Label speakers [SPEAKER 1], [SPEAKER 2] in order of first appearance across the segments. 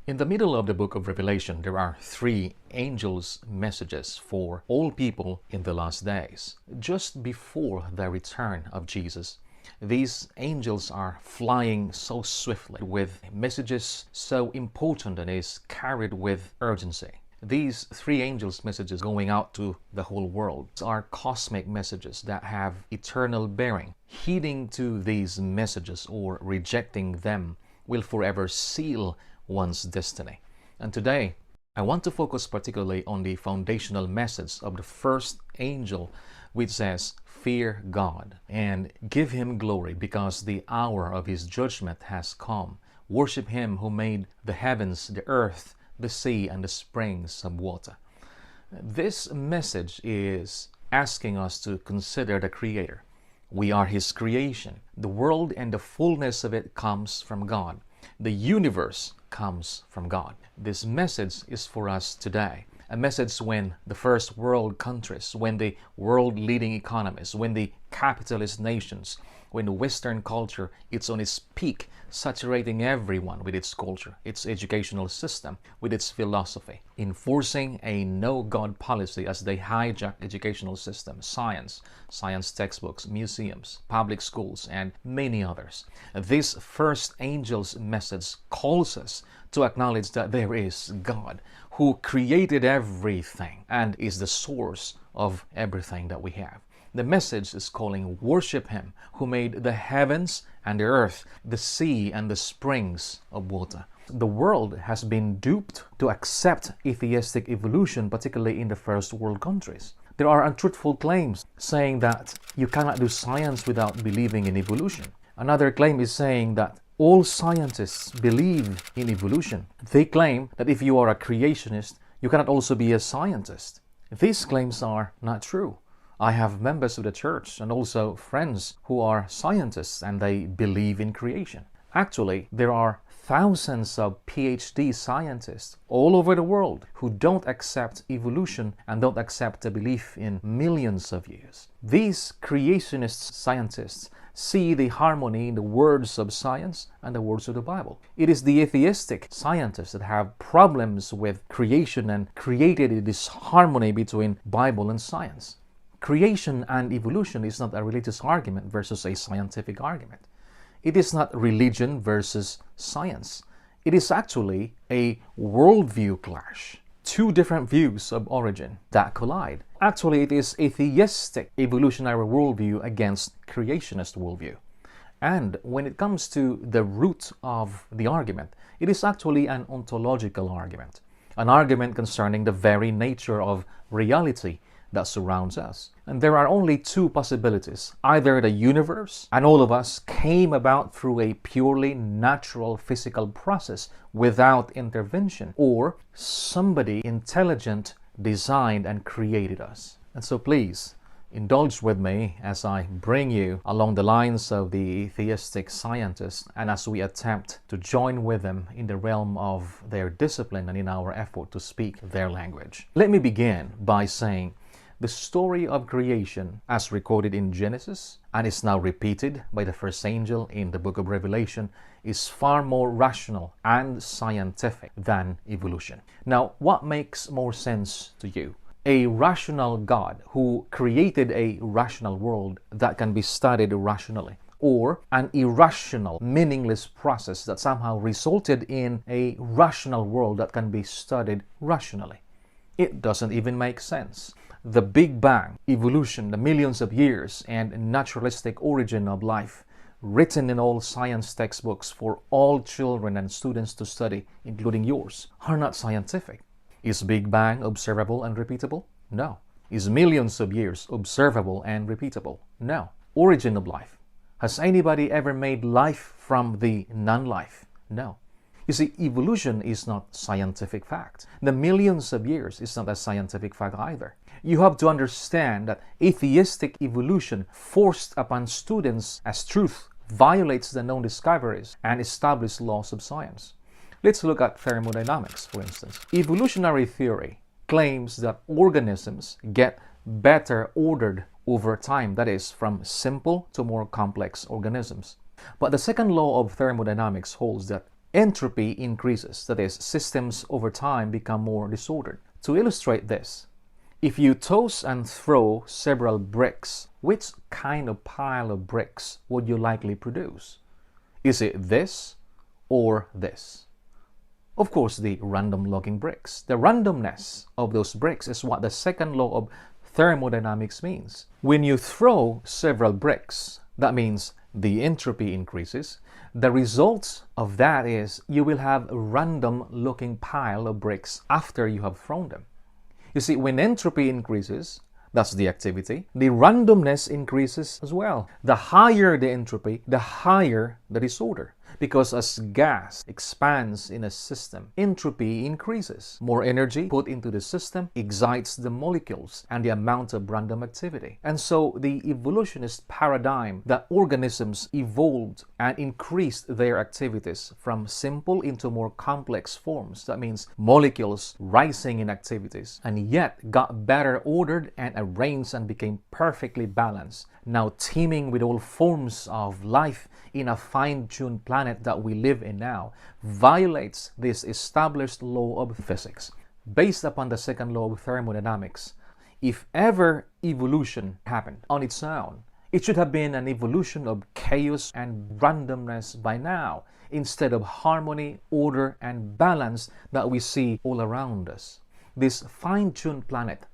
[SPEAKER 1] In the middle of the book of Revelation, there are three angels' messages for all people in the last days. Just before the return of Jesus, these angels are flying so swiftly with messages so important and is carried with urgency. These three angels' messages going out to the whole world are cosmic messages that have eternal bearing. Heeding to these messages or rejecting them will forever seal one's destiny. And today, I want to focus particularly on the foundational message of the first angel, which says, "Fear God and give Him glory, because the hour of His judgment has come. Worship Him who made the heavens, the earth, the sea, and the springs of water." This message is asking us to consider the Creator. We are His creation. The world and the fullness of it comes from God. The universe comes from God. This message is for us today. A message when the first world countries, when the world leading economies, when the capitalist nations, when the Western culture is on its peak, saturating everyone with its culture, its educational system, with its philosophy, enforcing a no-God policy as they hijack educational systems, science textbooks, museums, public schools, and many others. This first angel's message calls us to acknowledge that there is God who created everything and is the source of everything that we have. The message is calling, worship Him who made the heavens and the earth, the sea and the springs of water. The world has been duped to accept atheistic evolution, particularly in the first world countries. There are untruthful claims saying that you cannot do science without believing in evolution. Another claim is saying that all scientists believe in evolution. They claim that if you are a creationist, you cannot also be a scientist. These claims are not true. I have members of the church and also friends who are scientists and they believe in creation. Actually, there are thousands of PhD scientists all over the world who don't accept evolution and don't accept the belief in millions of years. These creationist scientists see the harmony in the words of science and the words of the Bible. It is the atheistic scientists that have problems with creation and created this harmony between Bible and science. Creation and evolution is not a religious argument versus a scientific argument. It is not religion versus science. It is actually a worldview clash. Two different views of origin that collide. Actually, it is a theistic evolutionary worldview against creationist worldview. And when it comes to the root of the argument, it is actually an ontological argument. An argument concerning the very nature of reality that surrounds us. And there are only two possibilities. Either the universe and all of us came about through a purely natural physical process without intervention, or somebody intelligent designed and created us. And so please, indulge with me as I bring you along the lines of the theistic scientists and as we attempt to join with them in the realm of their discipline and in our effort to speak their language. Let me begin by saying the story of creation, as recorded in Genesis and is now repeated by the first angel in the book of Revelation, is far more rational and scientific than evolution. Now, what makes more sense to you? A rational God who created a rational world that can be studied rationally, or an irrational, meaningless process that somehow resulted in a rational world that can be studied rationally? It doesn't even make sense. The Big Bang, evolution, the millions of years, and naturalistic origin of life, written in all science textbooks for all children and students to study, including yours, are not scientific. Is Big Bang observable and repeatable? No. Is millions of years observable and repeatable? No. Origin of life. Has anybody ever made life from the non-life? No. You see, evolution is not scientific fact. The millions of years is not a scientific fact either. You have to understand that atheistic evolution forced upon students as truth violates the known discoveries and established laws of science. Let's look at thermodynamics, for instance. Evolutionary theory claims that organisms get better ordered over time, that is, from simple to more complex organisms. But the second law of thermodynamics holds that entropy increases. That is, systems over time become more disordered. To illustrate this, if you toss and throw several bricks, which kind of pile of bricks would you likely produce? Is it this or this? Of course, the random-looking bricks. The randomness of those bricks is what the second law of thermodynamics means. When you throw several bricks, that means the entropy increases. The result of that is you will have a random-looking pile of bricks after you have thrown them. You see, when entropy increases, that's the activity, the randomness increases as well. The higher the entropy, the higher the disorder. Because as gas expands in a system, entropy increases. More energy put into the system excites the molecules and the amount of random activity. And so the evolutionist paradigm that organisms evolved and increased their activities from simple into more complex forms, that means molecules rising in activities, and yet got better ordered and arranged and became perfectly balanced, now teeming with all forms of life in a fine-tuned planet that we live in now, violates this established law of physics. Based upon the second law of thermodynamics, if ever evolution happened on its own, it should have been an evolution of chaos and randomness by now, instead of harmony, order, and balance that we see all around us. This fine-tuned planet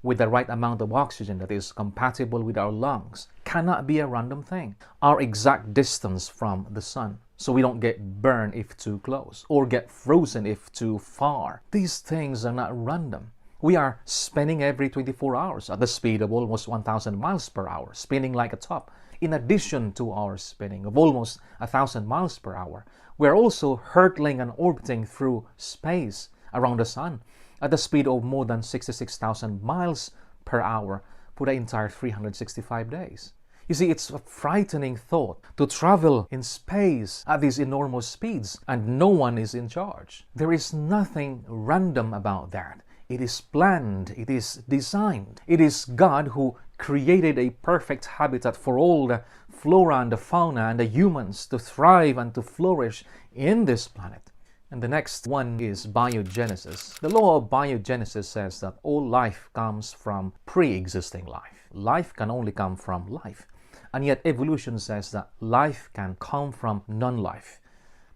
[SPEAKER 1] with the right amount of oxygen that is compatible with our lungs cannot be a random thing. Our exact distance from the sun, so we don't get burned if too close, or get frozen if too far. These things are not random. We are spinning every 24 hours at the speed of almost 1,000 miles per hour, spinning like a top. In addition to our spinning of almost 1,000 miles per hour, we are also hurtling and orbiting through space around the sun at the speed of more than 66,000 miles per hour for the entire 365 days. You see, it's a frightening thought to travel in space at these enormous speeds and no one is in charge. There is nothing random about that. It is planned, it is designed. It is God who created a perfect habitat for all the flora and the fauna and the humans to thrive and to flourish in this planet. And the next one is biogenesis. The law of biogenesis says that all life comes from pre-existing life. Life can only come from life. And yet evolution says that life can come from non-life.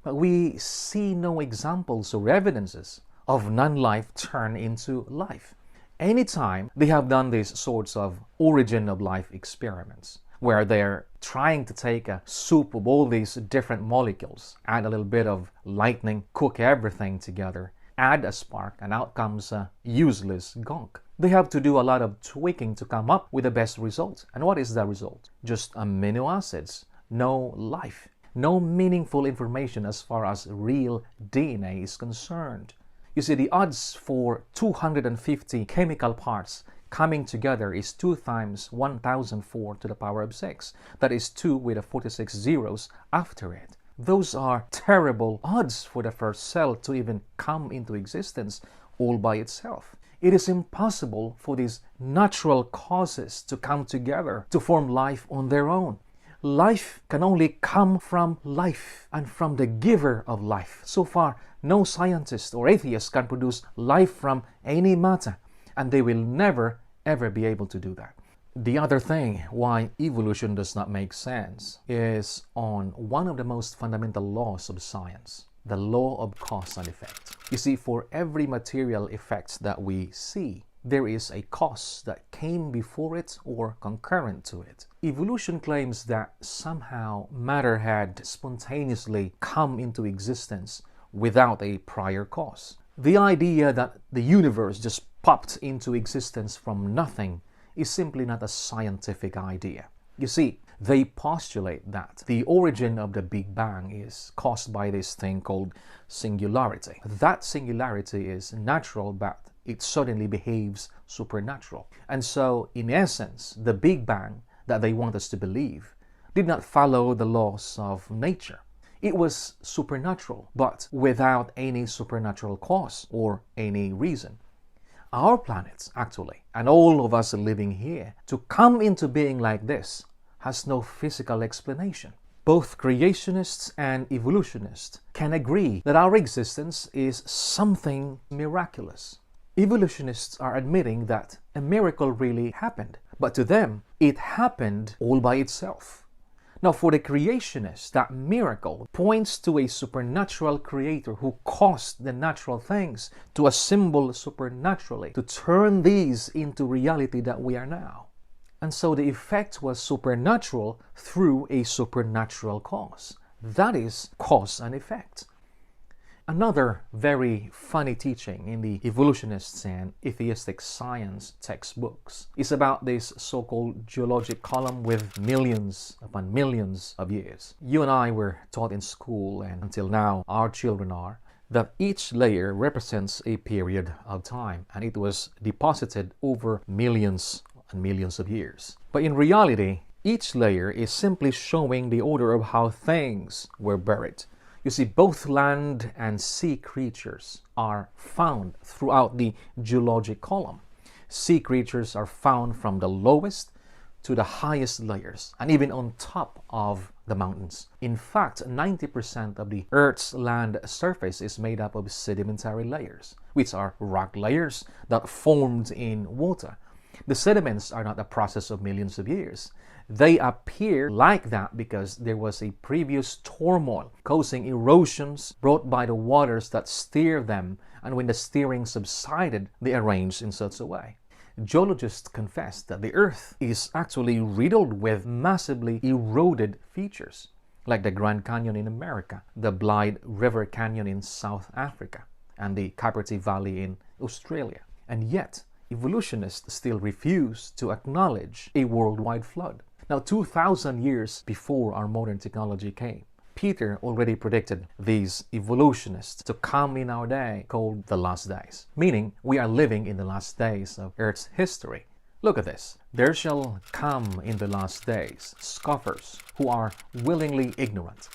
[SPEAKER 1] But we see no examples or evidences of non-life turn into life. Anytime they have done these sorts of origin of life experiments, where they're trying to take a soup of all these different molecules, add a little bit of lightning, cook everything together, add a spark, and out comes useless gunk. They have to do a lot of tweaking to come up with the best result. And what is the result? Just amino acids, no life, no meaningful information as far as real DNA is concerned. You see, the odds for 250 chemical parts coming together is 2 times 1004 to the power of 6. That is 2 with a 46 zeros after it. Those are terrible odds for the first cell to even come into existence all by itself. It is impossible for these natural causes to come together to form life on their own. Life can only come from life and from the giver of life. So far, no scientist or atheist can produce life from any matter, and they will never ever be able to do that. The other thing why evolution does not make sense is on one of the most fundamental laws of science, the law of cause and effect. You see, for every material effect that we see, there is a cause that came before it or concurrent to it. Evolution claims that somehow matter had spontaneously come into existence without a prior cause. The idea that the universe just popped into existence from nothing is simply not a scientific idea. You see, they postulate that the origin of the Big Bang is caused by this thing called singularity. That singularity is natural, but it suddenly behaves supernatural. And so, in essence, the Big Bang that they want us to believe did not follow the laws of nature. It was supernatural, but without any supernatural cause or any reason. Our planet, actually, and all of us living here, to come into being like this has no physical explanation. Both creationists and evolutionists can agree that our existence is something miraculous. Evolutionists are admitting that a miracle really happened, but to them, it happened all by itself. Now, for the creationists, that miracle points to a supernatural creator who caused the natural things to assemble supernaturally to turn these into reality that we are now. And so the effect was supernatural through a supernatural cause. That is cause and effect. Another very funny teaching in the evolutionists and atheistic science textbooks is about this so-called geologic column with millions upon millions of years. You and I were taught in school, and until now our children are, that each layer represents a period of time, and it was deposited over millions and millions of years. But in reality, each layer is simply showing the order of how things were buried. You see, both land and sea creatures are found throughout the geologic column. Sea creatures are found from the lowest to the highest layers, and even on top of the mountains. In fact, 90% of the Earth's land surface is made up of sedimentary layers, which are rock layers that formed in water. The sediments are not a process of millions of years. They appear like that because there was a previous turmoil causing erosions brought by the waters that steer them, and when the steering subsided, they arranged in such a way. Geologists confess that the Earth is actually riddled with massively eroded features, like the Grand Canyon in America, the Blythe River Canyon in South Africa, and the Kapiti Valley in Australia. And yet, evolutionists still refuse to acknowledge a worldwide flood. Now, 2,000 years before our modern technology came, Peter already predicted these evolutionists to come in our day called the last days, meaning we are living in the last days of Earth's history. Look at this. There shall come in the last days scoffers who are willingly ignorant,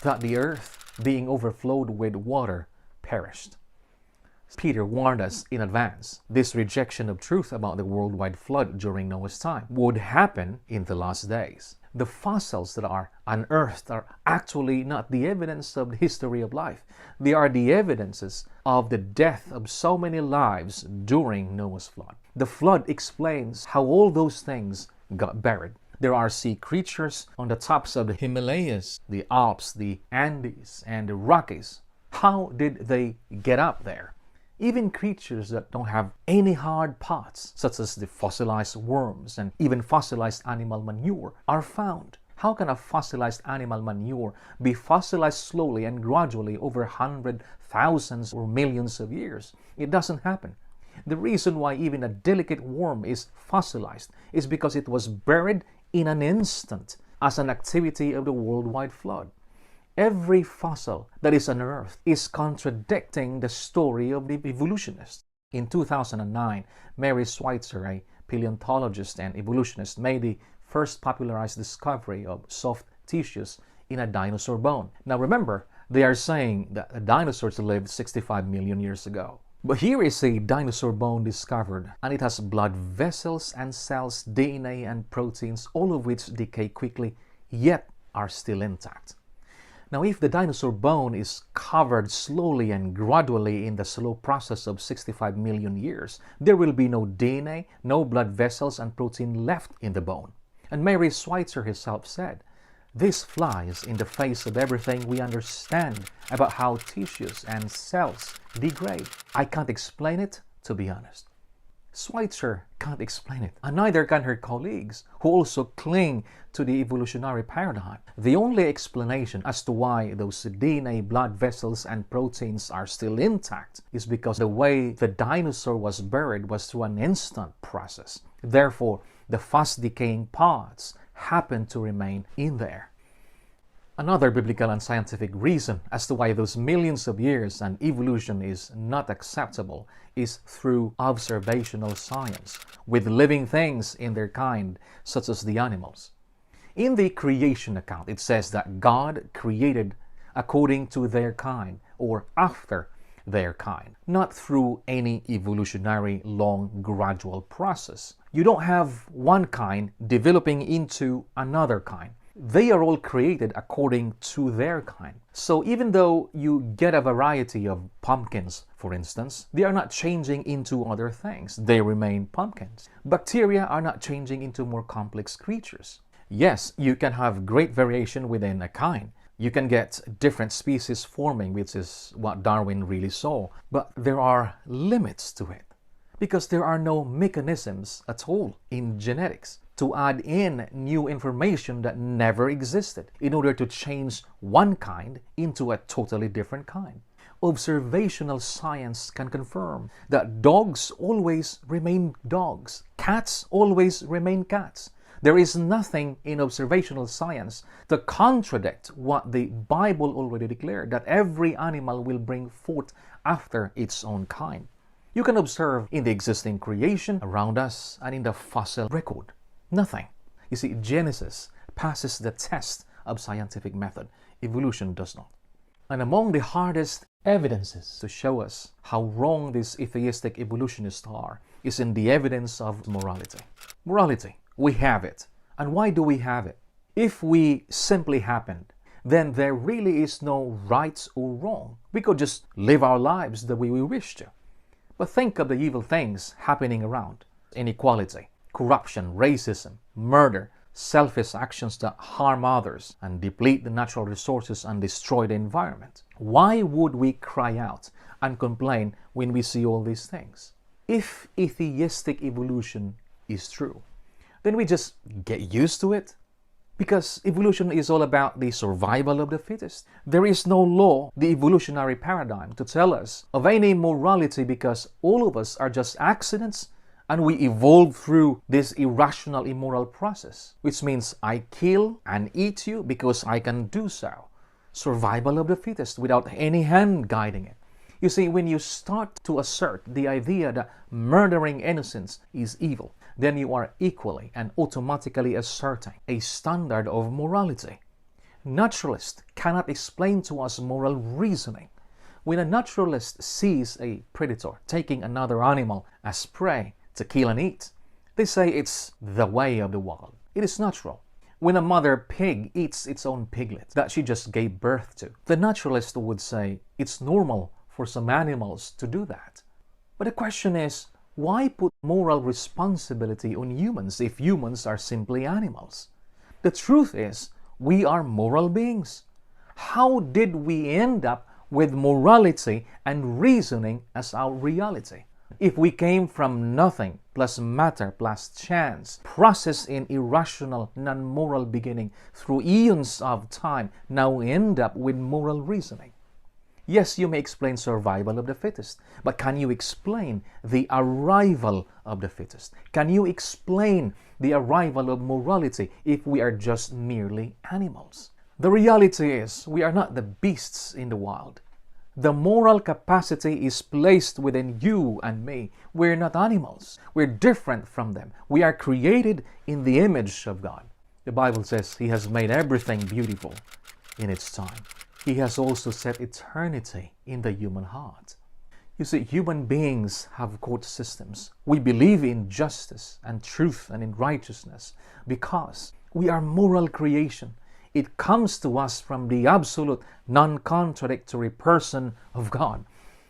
[SPEAKER 1] that the earth, being overflowed with water, perished. Peter warned us in advance. This rejection of truth about the worldwide flood during Noah's time would happen in the last days. The fossils that are unearthed are actually not the evidence of the history of life. They are the evidences of the death of so many lives during Noah's flood. The flood explains how all those things got buried. There are sea creatures on the tops of the Himalayas, the Alps, the Andes, and the Rockies. How did they get up there? Even creatures that don't have any hard parts, such as the fossilized worms and even fossilized animal manure, are found. How can a fossilized animal manure be fossilized slowly and gradually over hundreds, thousands, or millions of years? It doesn't happen. The reason why even a delicate worm is fossilized is because it was buried in an instant as an activity of the worldwide flood. Every fossil that is unearthed is contradicting the story of the evolutionists. In 2009, Mary Schweitzer, a paleontologist and evolutionist, made the first popularized discovery of soft tissues in a dinosaur bone. Now remember, they are saying that the dinosaurs lived 65 million years ago. But here is a dinosaur bone discovered, and it has blood vessels and cells, DNA and proteins, all of which decay quickly, yet are still intact. Now, if the dinosaur bone is covered slowly and gradually in the slow process of 65 million years, there will be no DNA, no blood vessels, and protein left in the bone. And Mary Schweitzer herself said, "This flies in the face of everything we understand about how tissues and cells degrade. I can't explain it, to be honest." Schweitzer can't explain it, and neither can her colleagues, who also cling to the evolutionary paradigm. The only explanation as to why those DNA, blood vessels, and proteins are still intact is because the way the dinosaur was buried was through an instant process. Therefore, the fast-decaying parts happen to remain in there. Another biblical and scientific reason as to why those millions of years and evolution is not acceptable is through observational science, with living things in their kind, such as the animals. In the creation account, it says that God created according to their kind, or after their kind, not through any evolutionary long gradual process. You don't have one kind developing into another kind. They are all created according to their kind. So even though you get a variety of pumpkins, for instance, they are not changing into other things. They remain pumpkins. Bacteria are not changing into more complex creatures. Yes, you can have great variation within a kind. You can get different species forming, which is what Darwin really saw. But there are limits to it, because there are no mechanisms at all in genetics to add in new information that never existed in order to change one kind into a totally different kind. Observational science can confirm that dogs always remain dogs. Cats always remain cats. There is nothing in observational science to contradict what the Bible already declared, that every animal will bring forth after its own kind. You can observe in the existing creation around us and in the fossil record. Nothing. You see, Genesis passes the test of scientific method. Evolution does not. And among the hardest evidences to show us how wrong these atheistic evolutionists are is in the evidence of morality. Morality, we have it. And why do we have it? If we simply happened, then there really is no right or wrong. We could just live our lives the way we wish to. But think of the evil things happening around. Inequality, corruption, racism, murder, selfish actions that harm others and deplete the natural resources and destroy the environment. Why would we cry out and complain when we see all these things? If atheistic evolution is true, then we just get used to it. Because evolution is all about the survival of the fittest. There is no law, the evolutionary paradigm, to tell us of any morality, because all of us are just accidents and we evolve through this irrational, immoral process, which means I kill and eat you because I can do so. Survival of the fittest without any hand guiding it. You see, when you start to assert the idea that murdering innocents is evil, then you are equally and automatically asserting a standard of morality. Naturalists cannot explain to us moral reasoning. When a naturalist sees a predator taking another animal as prey to kill and eat, they say it's the way of the wild. It is natural. When a mother pig eats its own piglet that she just gave birth to, the naturalist would say it's normal for some animals to do that. But the question is, why put moral responsibility on humans if humans are simply animals? The truth is, we are moral beings. How did we end up with morality and reasoning as our reality? If we came from nothing plus matter plus chance, processed in irrational, non-moral beginning through eons of time, now end up with moral reasoning. Yes, you may explain survival of the fittest, but can you explain the arrival of the fittest? Can you explain the arrival of morality if we are just merely animals? The reality is, we are not the beasts in the wild. The moral capacity is placed within you and me. We're not animals. We're different from them. We are created in the image of God. The Bible says He has made everything beautiful in its time. He has also set eternity in the human heart. You see, human beings have court systems. We believe in justice and truth and in righteousness because we are moral creation. It comes to us from the absolute, non-contradictory person of God.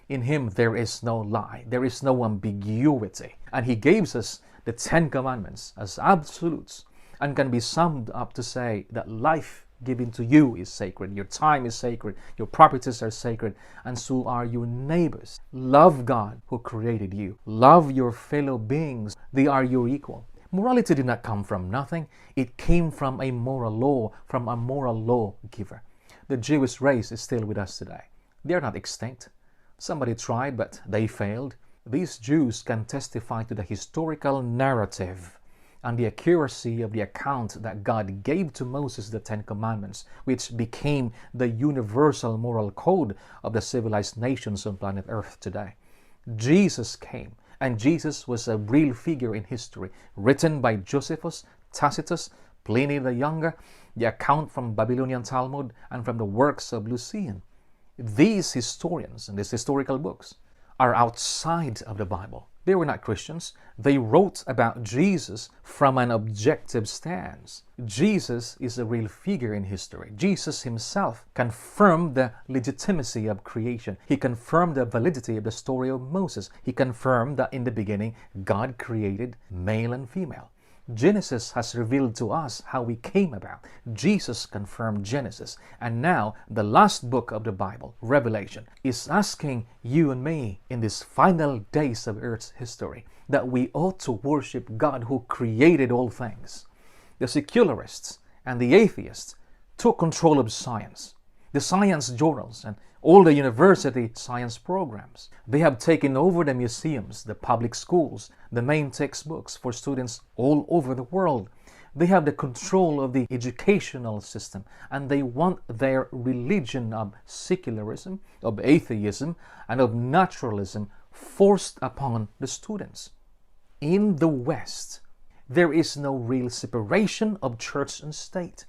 [SPEAKER 1] In Him there is no lie, there is no ambiguity. And He gives us the 10 Commandments as absolutes and can be summed up to say that life given to you is sacred, your time is sacred, your properties are sacred, and so are your neighbors. Love God who created you. Love your fellow beings. They are your equal. Morality did not come from nothing. It came from a moral law, from a moral law giver. The Jewish race is still with us today. They are not extinct. Somebody tried, but they failed. These Jews can testify to the historical narrative and the accuracy of the account that God gave to Moses the 10 Commandments, which became the universal moral code of the civilized nations on planet Earth today. Jesus came, and Jesus was a real figure in history, written by Josephus, Tacitus, Pliny the Younger, the account from Babylonian Talmud, and from the works of Lucian. These historians and these historical books are outside of the Bible. They were not Christians. They wrote about Jesus from an objective stance. Jesus is a real figure in history. Jesus himself confirmed the legitimacy of creation. He confirmed the validity of the story of Moses. He confirmed that in the beginning, God created male and female. Genesis has revealed to us how we came about. Jesus confirmed Genesis. And now, the last book of the Bible, Revelation, is asking you and me in these final days of Earth's history that we ought to worship God who created all things. The secularists and the atheists took control of science, the science journals, and all the university science programs. They have taken over the museums, the public schools, the main textbooks for students all over the world. They have the control of the educational system, and they want their religion of secularism, of atheism, and of naturalism forced upon the students. In the West, there is no real separation of church and state,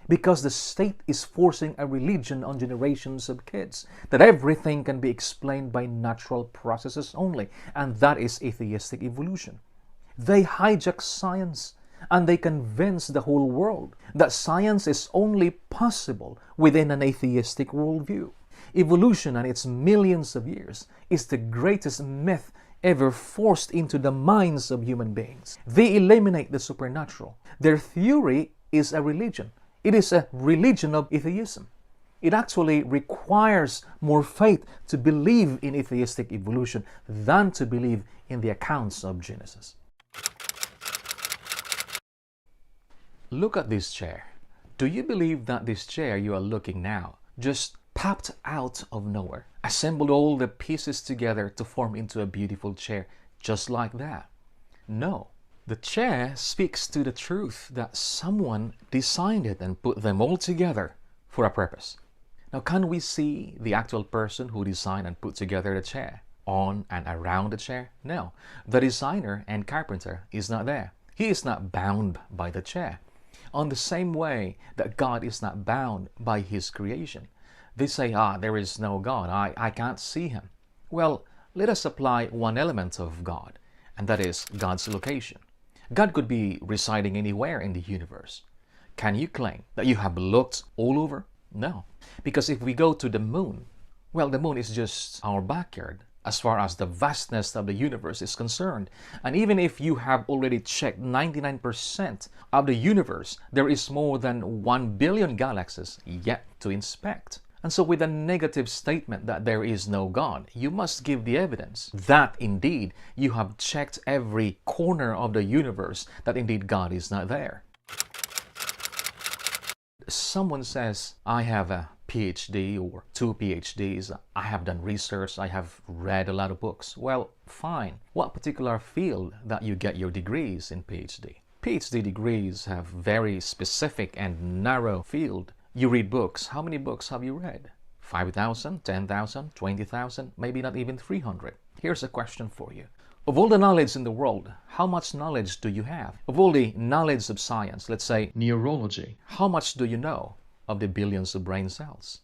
[SPEAKER 1] because the state is forcing a religion on generations of kids, that everything can be explained by natural processes only, and that is atheistic evolution. They hijack science, and they convince the whole world that science is only possible within an atheistic worldview. Evolution and its millions of years is the greatest myth ever forced into the minds of human beings. They eliminate the supernatural. Their theory is a religion. It is a religion of atheism. It actually requires more faith to believe in atheistic evolution than to believe in the accounts of Genesis. Look at this chair. Do you believe that this chair you are looking now just popped out of nowhere, assembled all the pieces together to form into a beautiful chair just like that? No. The chair speaks to the truth that someone designed it and put them all together for a purpose. Now, can we see the actual person who designed and put together the chair on and around the chair? No. The designer and carpenter is not there. He is not bound by the chair. On the same way that God is not bound by His creation. They say, there is no God. I can't see Him. Well, let us apply one element of God, and that is God's location. God could be residing anywhere in the universe. Can you claim that you have looked all over? No. Because if we go to the moon, well, the moon is just our backyard as far as the vastness of the universe is concerned. And even if you have already checked 99% of the universe, there is more than 1 billion galaxies yet to inspect. And so with a negative statement that there is no God, you must give the evidence that indeed you have checked every corner of the universe, that indeed God is not there. Someone says, I have a PhD or 2 PhDs, I have done research, I have read a lot of books. Well, fine. What particular field that you get your degrees in PhD? PhD degrees have very specific and narrow field. You read books. How many books have you read? 5,000, 10,000, 20,000, maybe not even 300. Here's a question for you. Of all the knowledge in the world, how much knowledge do you have? Of all the knowledge of science, let's say neurology, how much do you know of the billions of brain cells?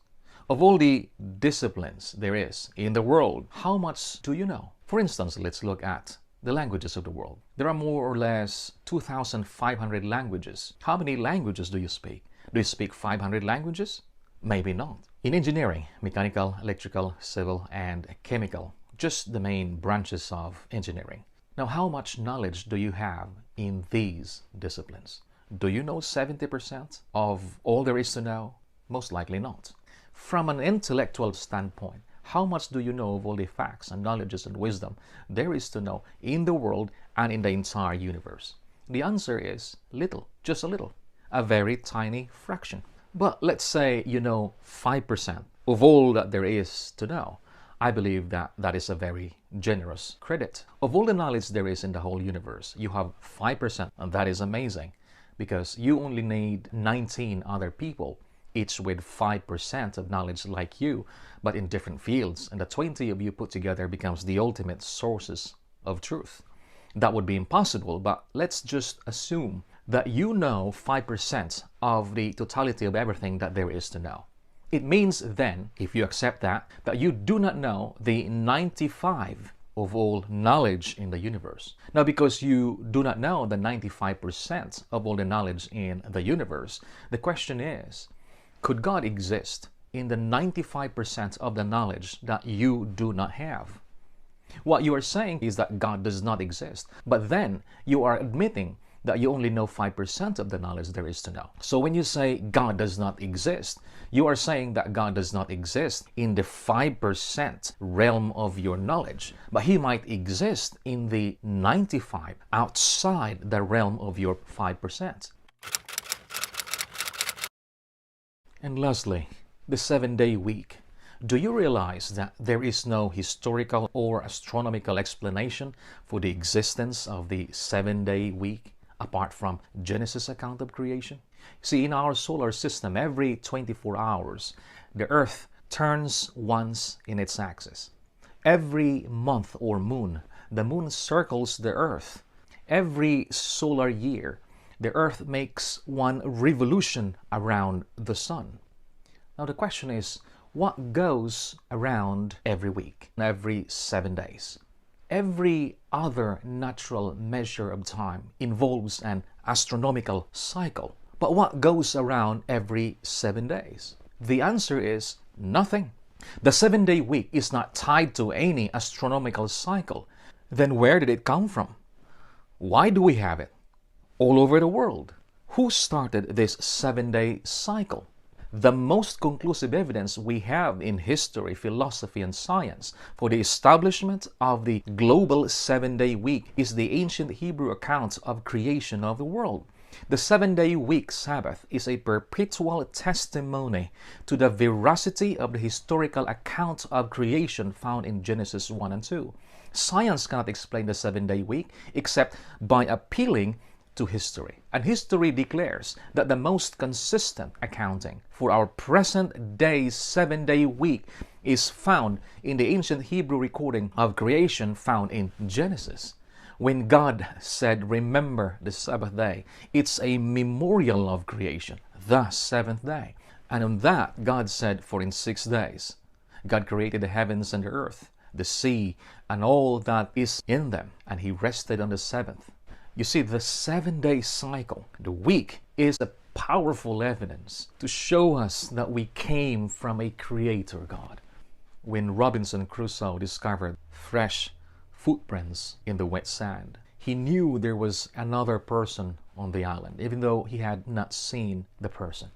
[SPEAKER 1] Of all the disciplines there is in the world, how much do you know? For instance, let's look at the languages of the world. There are more or less 2,500 languages. How many languages do you speak? Do you speak 500 languages? Maybe not. In engineering, mechanical, electrical, civil, and chemical, just the main branches of engineering. Now, how much knowledge do you have in these disciplines? Do you know 70% of all there is to know? Most likely not. From an intellectual standpoint, how much do you know of all the facts and knowledges and wisdom there is to know in the world and in the entire universe? The answer is little, just a little. A very tiny fraction. But let's say you know 5% of all that there is to know. I believe that that is a very generous credit. Of all the knowledge there is in the whole universe, you have 5%, and that is amazing, because you only need 19 other people, each with 5% of knowledge like you, but in different fields, and the 20 of you put together becomes the ultimate sources of truth. That would be impossible, but let's just assume that you know 5% of the totality of everything that there is to know. It means then, if you accept that you do not know the 95 of all knowledge in the universe. Now, because you do not know the 95% of all the knowledge in the universe, the question is, could God exist in the 95% of the knowledge that you do not have? What you are saying is that God does not exist, but then you are admitting that you only know 5% of the knowledge there is to know. So when you say God does not exist, you are saying that God does not exist in the 5% realm of your knowledge, but He might exist in the 95% outside the realm of your 5%. And lastly, the 7-day week. Do you realize that there is no historical or astronomical explanation for the existence of the 7-day week apart from Genesis' account of creation? See, in our solar system, every 24 hours, the Earth turns once in its axis. Every month or moon, the moon circles the Earth. Every solar year, the Earth makes one revolution around the sun. Now the question is, what goes around every week, every 7 days? Every other natural measure of time involves an astronomical cycle. But what goes around every 7 days? The answer is nothing. The 7-day week is not tied to any astronomical cycle. Then where did it come from? Why do we have it? All over the world. Who started this 7-day cycle? The most conclusive evidence we have in history, philosophy, and science for the establishment of the global 7-day week is the ancient Hebrew account of creation of the world. The 7-day week Sabbath is a perpetual testimony to the veracity of the historical account of creation found in Genesis 1 and 2. Science cannot explain the 7-day week except by appealing to history. And history declares that the most consistent accounting for our present day 7-day week is found in the ancient Hebrew recording of creation found in Genesis. When God said, "Remember the Sabbath day," it's a memorial of creation, the 7th day. And on that, God said, "For in 6 days, God created the heavens and the earth, the sea, and all that is in them, and He rested on the 7th. You see, the 7-day cycle, the week, is a powerful evidence to show us that we came from a creator God. When Robinson Crusoe discovered fresh footprints in the wet sand, he knew there was another person on the island, even though he had not seen the person.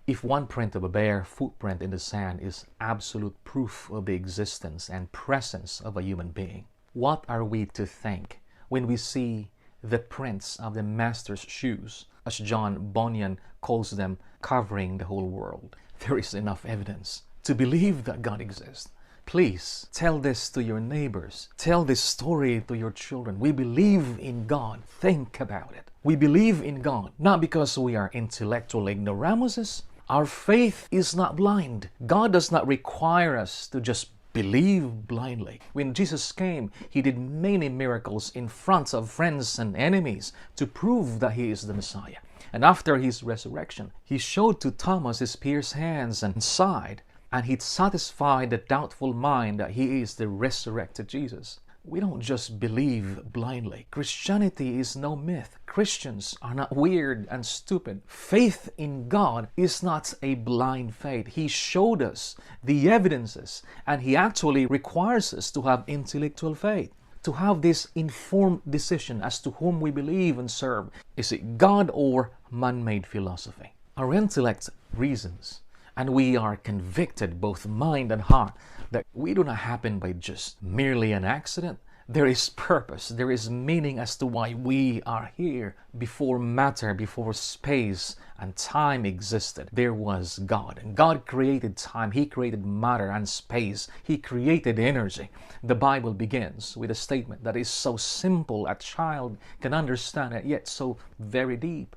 [SPEAKER 1] If one print of a bare footprint in the sand is absolute proof of the existence and presence of a human being, what are we to think when we see the prints of the Master's shoes, as John Bunyan calls them, covering the whole world? There is enough evidence to believe that God exists. Please tell this to your neighbors. Tell this story to your children. We believe in God. Think about it. We believe in God not because we are intellectual ignoramuses. Our faith is not blind. God does not require us to just believe blindly. When Jesus came, He did many miracles in front of friends and enemies to prove that He is the Messiah. And after His resurrection, He showed to Thomas His pierced hands and side, and He satisfied the doubtful mind that He is the resurrected Jesus. We don't just believe blindly. Christianity is no myth. Christians are not weird and stupid. Faith in God is not a blind faith. He showed us the evidences, and He actually requires us to have intellectual faith, to have this informed decision as to whom we believe and serve. Is it God or man-made philosophy? Our intellect reasons, and we are convicted, both mind and heart, that we do not happen by just merely an accident. There is purpose, there is meaning as to why we are here. Before matter, before space and time existed, there was God. And God created time, He created matter and space, He created energy. The Bible begins with a statement that is so simple a child can understand it, yet so very deep.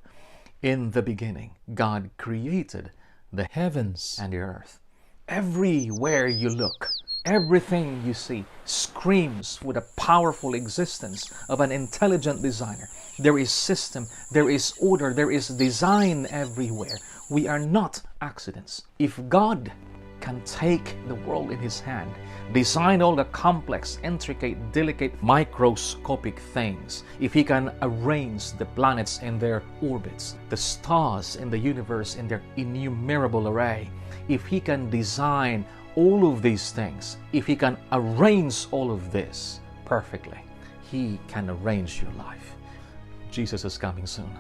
[SPEAKER 1] In the beginning, God created the heavens and the earth. Everywhere you look, everything you see screams with a powerful existence of an intelligent designer. There is system, there is order, there is design everywhere. We are not accidents. If God can take the world in His hand, design all the complex, intricate, delicate, microscopic things, if He can arrange the planets in their orbits, the stars in the universe in their innumerable array, if He can design all of these things, if He can arrange all of this perfectly, He can arrange your life. Jesus is coming soon.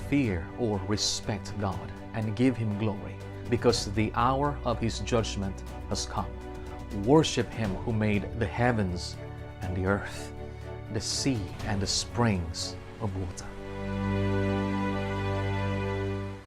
[SPEAKER 1] Fear or respect God and give Him glory, because the hour of His judgment has come. Worship Him who made the heavens and the earth, the sea and the springs of water.